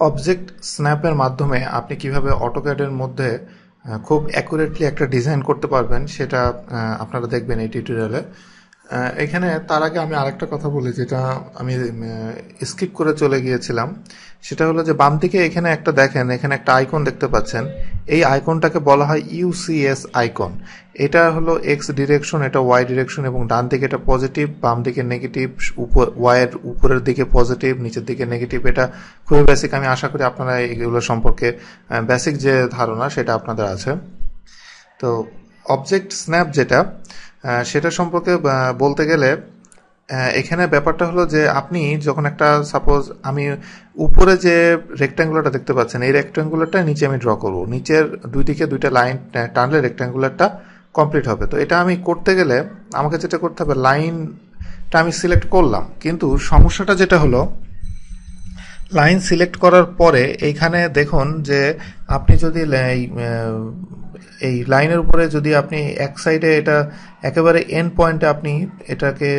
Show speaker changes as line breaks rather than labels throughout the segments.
Object স্ন্যাপের মাধ্যমে আপনি কিভাবে অটোক্যাডের মধ্যে খুব অ্যাকুরেটলি একটা ডিজাইন করতে পারবেন সেটা আপনারা দেখবেন এই টিউটোরিয়ালে। এখানে তার আগে আমি আরেকটা কথা বলি যেটা আমি স্কিপ করে চলে গিয়েছিলাম। সেটা হলো যে বাম দিকে এখানে একটা দেখেন, এখানে একটা আইকন দেখতে পাচ্ছেন। এই আইকনটাকে বলা হয় ইউসিএস আইকন। এটা হলো এক্স ডিরেকশন, এটা ওয়াই ডিরেকশন, এবং ডান দিকে এটা পজিটিভ, বাম দিকে নেগেটিভ, ওয়াইয়ের উপরের দিকে পজিটিভ, নিচের দিকে নেগেটিভ। এটা খুবই বেসিক, আমি আশা করি আপনারা এগুলো সম্পর্কে বেসিক যে ধারণা সেটা আপনাদের আছে। তো অবজেক্ট স্ন্যাপ যেটা, সেটা সম্পর্কে বলতে গেলে এখানে ব্যাপারটা হলো যে আপনি যখন একটা, সাপোজ আমি উপরে যে রেক্ট্যাঙ্গুলারটা দেখতে পাচ্ছেন, এই রেক্ট্যাঙ্গুলারটা নিচে আমি ড্র করব, নিচের দুই দিকে দুইটা লাইন টানলে রেক্ট্যাঙ্গুলারটা কমপ্লিট হবে। তো এটা আমি করতে গেলে আমাকে যেটা করতে হবে, লাইনটা আমি সিলেক্ট করলাম, কিন্তু সমস্যাটা যেটা হলো, লাইন সিলেক্ট করার পরে এইখানে দেখুন যে আপনি যদি এই লাইনের উপরে যদি আপনি এক সাইডে এটা একেবারে এন্ড পয়েন্টে আপনি এটাকে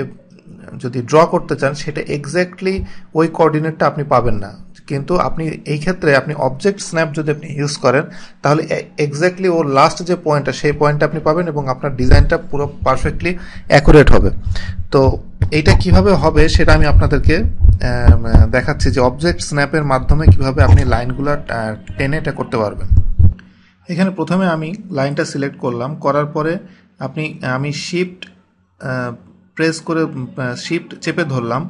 যদি ড্র করতে চান, সেটা এক্স্যাক্টলি ওই কোঅর্ডিনেটটা আপনি পাবেন না। কিন্তু আপনি এই ক্ষেত্রে আপনি অবজেক্ট স্ন্যাপ যদি আপনি ইউজ করেন, তাহলে এক্স্যাক্টলি ওর লাস্ট যে পয়েন্টটা, সেই পয়েন্টটা আপনি পাবেন এবং আপনার ডিজাইনটা পুরো পারফেক্টলি অ্যাকুরেট হবে। তো এইটা কিভাবে হবে সেটা আমি আপনাদেরকে দেখাচ্ছি যে অবজেক্ট স্ন্যাপের মাধ্যমে কিভাবে আপনি লাইনগুলো টেনে এটা করতে পারবেন। এখানে প্রথমে আমি লাইনটা সিলেক্ট করলাম, করার পরে আমি শিফট প্রেস করে শিফট চেপে ধরলাম।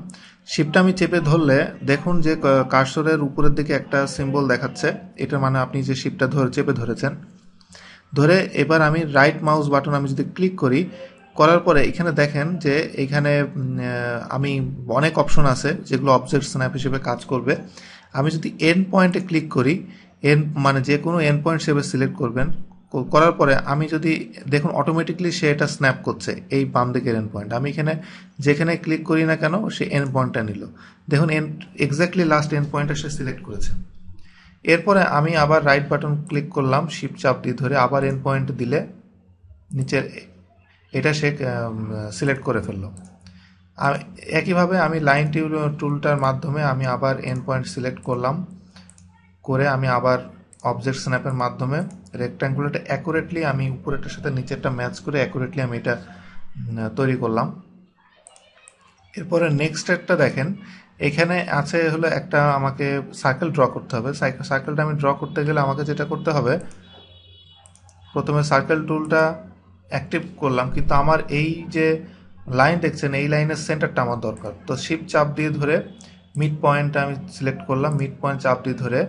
শিফটটা আমি চেপে ধরলে দেখুন যে কার্সরের উপরের দিকে একটা সিম্বল দেখাচ্ছে, এটার মানে আপনি যে শিফটটা চেপে ধরেছেন। ধরে এবার আমি রাইট মাউস বাটন আমি যদি ক্লিক করি, করার পরে এখানে দেখেন যে এখানে আমি অনেক অপশন আছে যেগুলো অবজেক্ট স্ন্যাপ হিসেবে কাজ করবে। আমি যদি এন্ড পয়েন্টে ক্লিক করি, মানে যে কোনো এন্ড পয়েন্ট হিসেবে সিলেক্ট করবেন, করার পরে আমি যদি দেখুন অটোমেটিকলি সে এটা স্ন্যাপ করছে এই বাম দিকের এন্ড পয়েন্ট। আমি এখানে যেখানে ক্লিক করি না কেন সে এন্ড পয়েন্টটা নিল। দেখুন এক্স্যাক্টলি লাস্ট এন্ড পয়েন্টটা সে সিলেক্ট করেছে। এরপরে আমি আবার রাইট বাটন ক্লিক করলাম, শিফট চাপ দিয়ে ধরে আবার এন্ড পয়েন্ট দিলে নিচের এটা সে সিলেক্ট করে ফেললো। একইভাবে আমি লাইন টুলটার মাধ্যমে আমি আবার এন্ড পয়েন্ট সিলেক্ট করলাম, করে আমি আবার অবজেক্ট স্ন্যাপের মাধ্যমে রেক্ট্যাঙ্গুলারটা অ্যাকুরেটলি আমি উপরেরটার সাথে নিচেরটা ম্যাচ করে অ্যাকুরেটলি আমি এটা তৈরি করলাম। এরপরে নেক্সট একটা দেখেন, এখানে আছে হলো একটা আমাকে সার্কেল ড্র করতে হবে। সার্কেলটা আমি ড্র করতে গেলে আমাকে যেটা করতে হবে, প্রথমে সার্কেল টুলটা অ্যাক্টিভ করলাম, কিন্তু আমার এই যে লাইন দেখছেন এই লাইনের সেন্টারটা আমার দরকার। তো শিফট চাপ দিয়ে ধরে মিড পয়েন্টটা আমি সিলেক্ট করলাম, মিড পয়েন্ট চাপ দিয়ে ধরে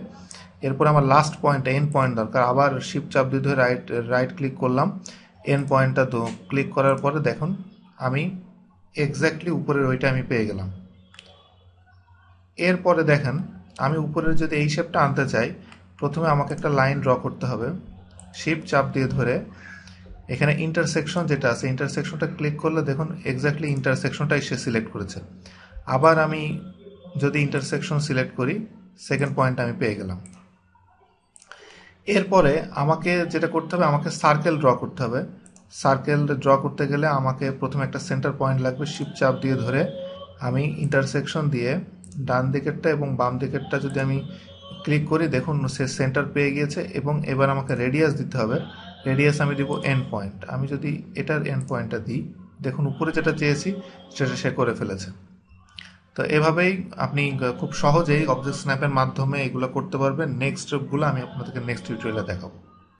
এরপর আমার লাস্ট পয়েন্টটা এন্ড পয়েন্ট দরকার, আবার শিফট চাপ দিয়ে ধরে রাইট ক্লিক করলাম, এন্ড পয়েন্টটা তো ক্লিক করার পরে দেখুন আমি এক্স্যাক্টলি উপরের ওইটা আমি পেয়ে গেলাম। এরপরে দেখেন আমি উপরের যদি এই শেপটা আনতে চাই, প্রথমে আমাকে একটা লাইন ড্র করতে হবে। শিফট চাপ দিয়ে ধরে এখানে ইন্টারসেকশন যেটা আছে, ইন্টারসেকশনটা ক্লিক করলে দেখুন এক্স্যাক্টলি ইন্টারসেকশনটাই সে সিলেক্ট করেছে। আবার আমি যদি ইন্টারসেকশন সিলেক্ট করি, সেকেন্ড পয়েন্ট আমি পেয়ে গেলাম। এরপরে আমাকে যেটা করতে হবে, আমাকে সার্কেল ড্র করতে হবে। সার্কেল ড্র করতে গেলে আমাকে প্রথমে একটা সেন্টার পয়েন্ট লাগবে। শিফট চাপ দিয়ে ধরে আমি ইন্টারসেকশন দিয়ে ডান দিকেরটা এবং বাম দিকেরটা যদি আমি ক্লিক করি, দেখুন সে সেন্টার পেয়ে গিয়েছে। এবং এবার আমাকে রেডিয়াস দিতে হবে। রেডিয়াস আমি দিব এন্ড পয়েন্ট। আমি যদি এটার এন্ড পয়েন্টটা দিই, দেখুন উপরে যেটা চেয়েছি সেটা সে করে ফেলেছে। তো এভাবেই আপনি খুব সহজেই অবজেক্ট স্ন্যাপের মাধ্যমে এগুলো করতে পারবেন। নেক্সট স্টেপগুলো আমি আপনাদেরকে নেক্সট টিউটোরিয়ালে দেখাবো।